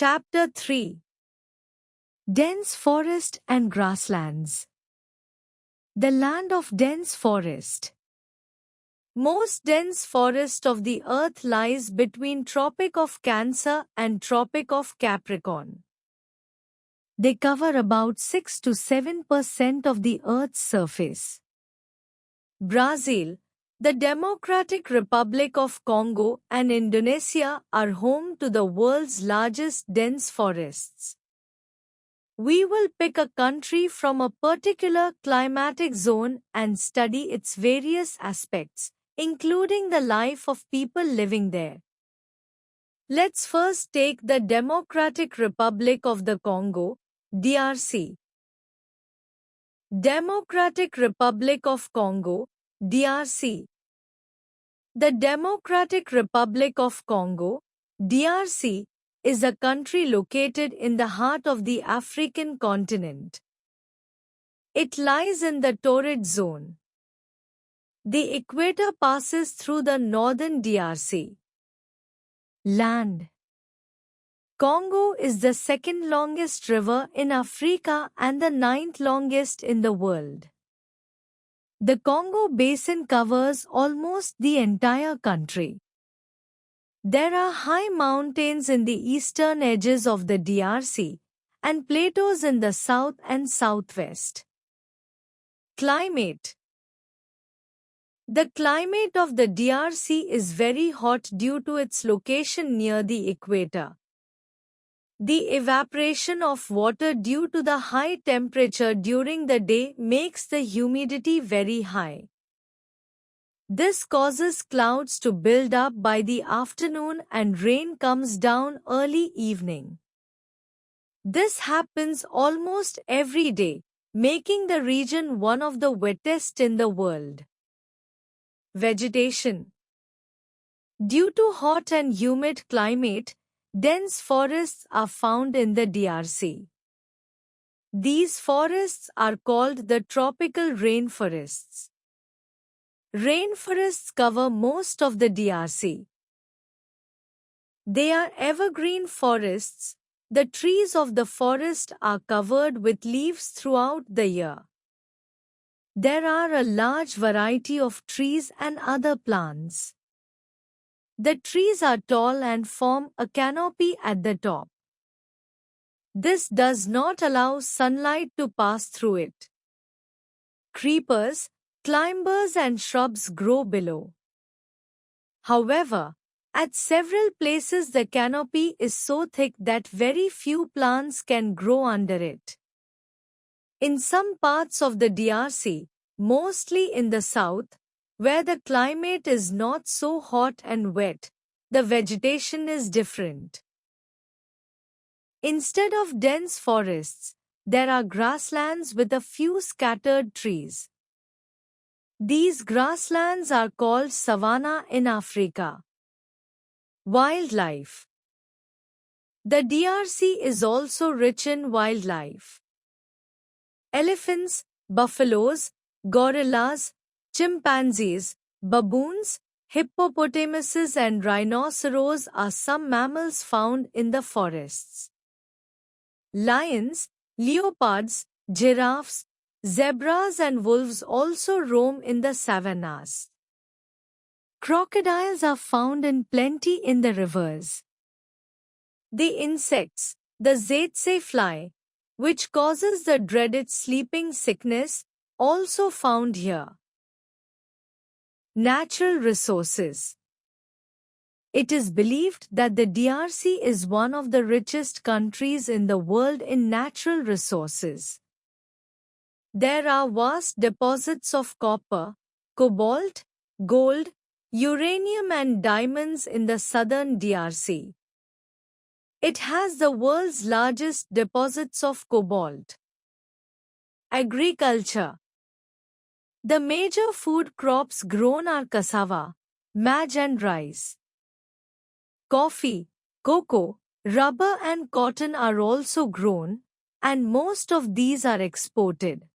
Chapter 3. Dense Forest and Grasslands. The land of dense forest. Most dense forest of the earth lies between Tropic of Cancer and Tropic of Capricorn. They cover about 6 to 7% of the earth's surface. Brazil, the Democratic Republic of Congo and Indonesia are home to the world's largest dense forests. We will pick a country from a particular climatic zone and study its various aspects, including the life of people living there. Let's first take the Democratic Republic of the Congo, DRC. Democratic Republic of Congo, DRC. The Democratic Republic of Congo, DRC, is a country located in the heart of the African continent. It lies in the torrid zone. The equator passes through the northern DRC. Land. Congo is the second longest river in Africa and the ninth longest in the world. The Congo Basin covers almost the entire country. There are high mountains in the eastern edges of the DRC and plateaus in the south and southwest. Climate. The climate of the DRC is very hot due to its location near the equator. The evaporation of water due to the high temperature during the day makes the humidity very high. This causes clouds to build up by the afternoon and rain comes down early evening. This happens almost every day, making the region one of the wettest in the world. Vegetation. Due to hot and humid climate, dense forests are found in the DRC. These forests are called the tropical rainforests. Rainforests cover most of the DRC. They are evergreen forests. The trees of the forest are covered with leaves throughout the year. There are a large variety of trees and other plants. The trees are tall and form a canopy at the top. This does not allow sunlight to pass through it. Creepers, climbers and shrubs grow below. However, at several places the canopy is so thick that very few plants can grow under it. In some parts of the DRC, mostly in the south, where the climate is not so hot and wet, the vegetation is different. Instead of dense forests, there are grasslands with a few scattered trees. These grasslands are called savanna in Africa. Wildlife. The DRC is also rich in wildlife. Elephants, buffaloes, gorillas, chimpanzees, baboons, hippopotamuses and rhinoceros are some mammals found in the forests. Lions, leopards, giraffes, zebras and wolves also roam in the savannas. Crocodiles are found in plenty in the rivers. The insects, the tsetse fly, which causes the dreaded sleeping sickness, also found here. Natural resources. It is believed that the DRC is one of the richest countries in the world in natural resources. There are vast deposits of copper, cobalt, gold, uranium and diamonds in the southern DRC. It has the world's largest deposits of cobalt. Agriculture. The major food crops grown are cassava, maize and rice. Coffee, cocoa, rubber and cotton are also grown, and most of these are exported.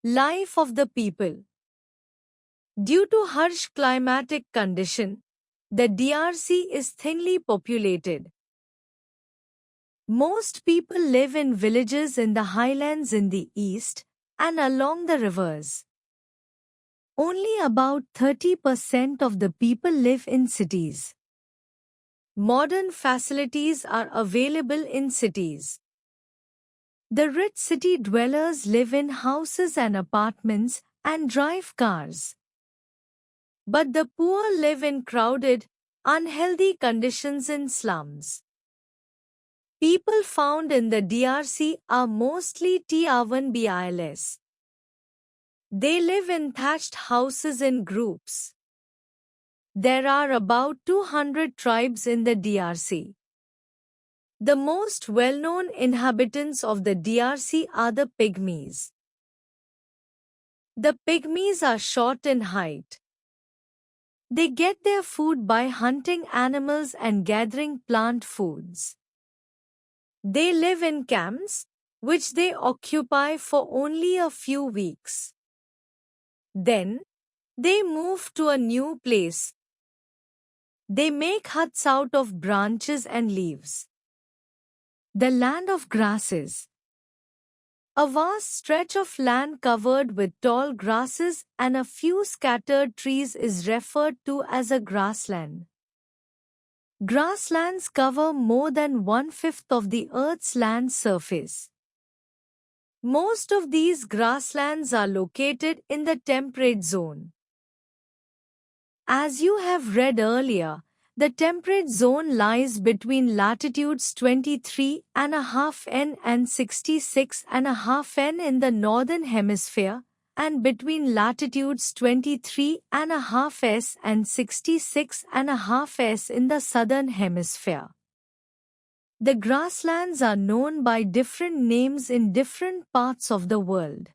Life of the people. Due to harsh climatic condition, the DRC is thinly populated. Most people live in villages in the highlands in the east and along the rivers. Only about 30% of the people live in cities. Modern facilities are available in cities. The rich city dwellers live in houses and apartments and drive cars. But the poor live in crowded, unhealthy conditions in slums. People found in the DRC are mostly T1BILs. They live in thatched houses in groups. There are about 200 tribes in the DRC. The most well-known inhabitants of the DRC are the Pygmies. The Pygmies are short in height. They get their food by hunting animals and gathering plant foods. They live in camps, which they occupy for only a few weeks. Then, they move to a new place. They make huts out of branches and leaves. The land of grasses. A vast stretch of land covered with tall grasses and a few scattered trees is referred to as a grassland. Grasslands cover more than one-fifth of the Earth's land surface. Most of these grasslands are located in the temperate zone. As you have read earlier, the temperate zone lies between latitudes 23.5 N and 66.5 N in the northern hemisphere, and between latitudes 23.5 S and 66.5 S in the southern hemisphere. The grasslands are known by different names in different parts of the world.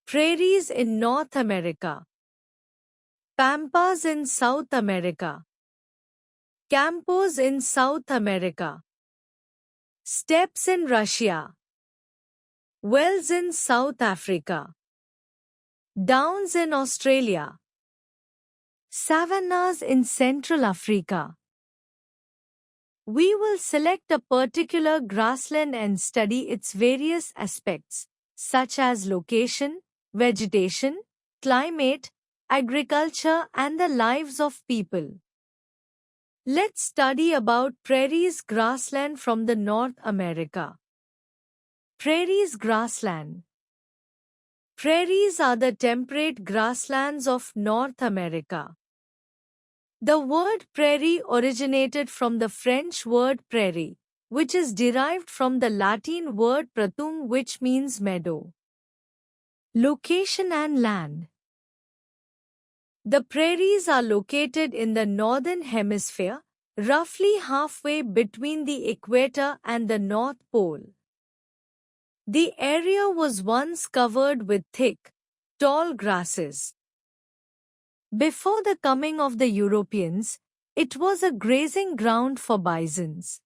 Prairies in North America. Pampas in South America. Campos in South America. Steppes in Russia. Wells in South Africa. Downs in Australia. Savannas in Central Africa. We will select a particular grassland and study its various aspects, such as location, vegetation, climate, agriculture and the lives of people. Let's study about prairies grassland from the North America. Prairies grassland. Prairies are the temperate grasslands of North America. The word prairie originated from the French word prairie, which is derived from the Latin word pratum, which means meadow. Location and land. The prairies are located in the northern hemisphere, roughly halfway between the equator and the North Pole. The area was once covered with thick, tall grasses. Before the coming of the Europeans, it was a grazing ground for bisons.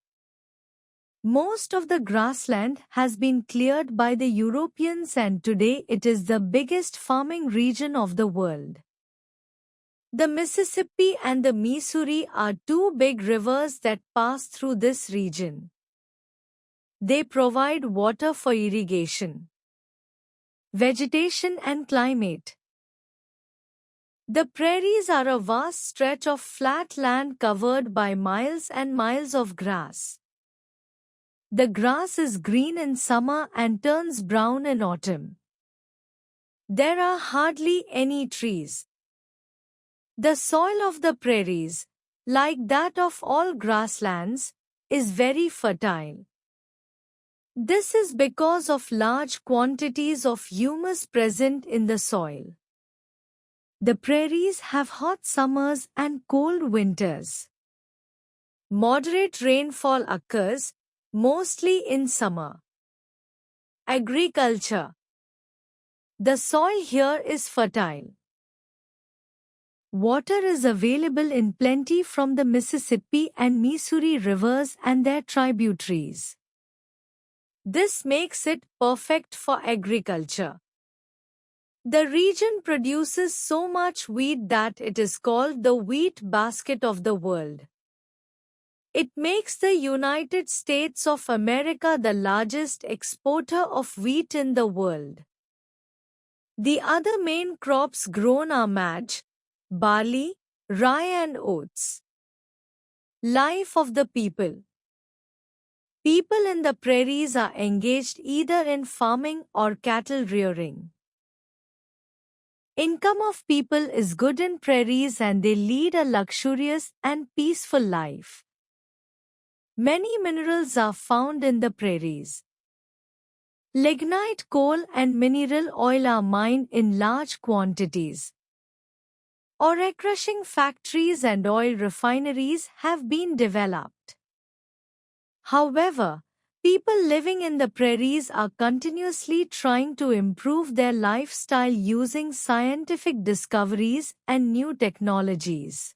Most of the grassland has been cleared by the Europeans and today it is the biggest farming region of the world. The Mississippi and the Missouri are two big rivers that pass through this region. They provide water for irrigation, vegetation and climate. The prairies are a vast stretch of flat land covered by miles and miles of grass. The grass is green in summer and turns brown in autumn. There are hardly any trees. The soil of the prairies, like that of all grasslands, is very fertile. This is because of large quantities of humus present in the soil. The prairies have hot summers and cold winters. Moderate rainfall occurs, mostly in summer. Agriculture. The soil here is fertile. Water is available in plenty from the Mississippi and Missouri rivers and their tributaries. This makes it perfect for agriculture. The region produces so much wheat that it is called the wheat basket of the world. It makes the United States of America the largest exporter of wheat in the world. The other main crops grown are maize, barley, rye and oats. Life of the people. People in the prairies are engaged either in farming or cattle rearing. Income of people is good in prairies and they lead a luxurious and peaceful life. Many minerals are found in the prairies. Lignite coal and mineral oil are mined in large quantities. Ore crushing factories and oil refineries have been developed. However, people living in the prairies are continuously trying to improve their lifestyle using scientific discoveries and new technologies.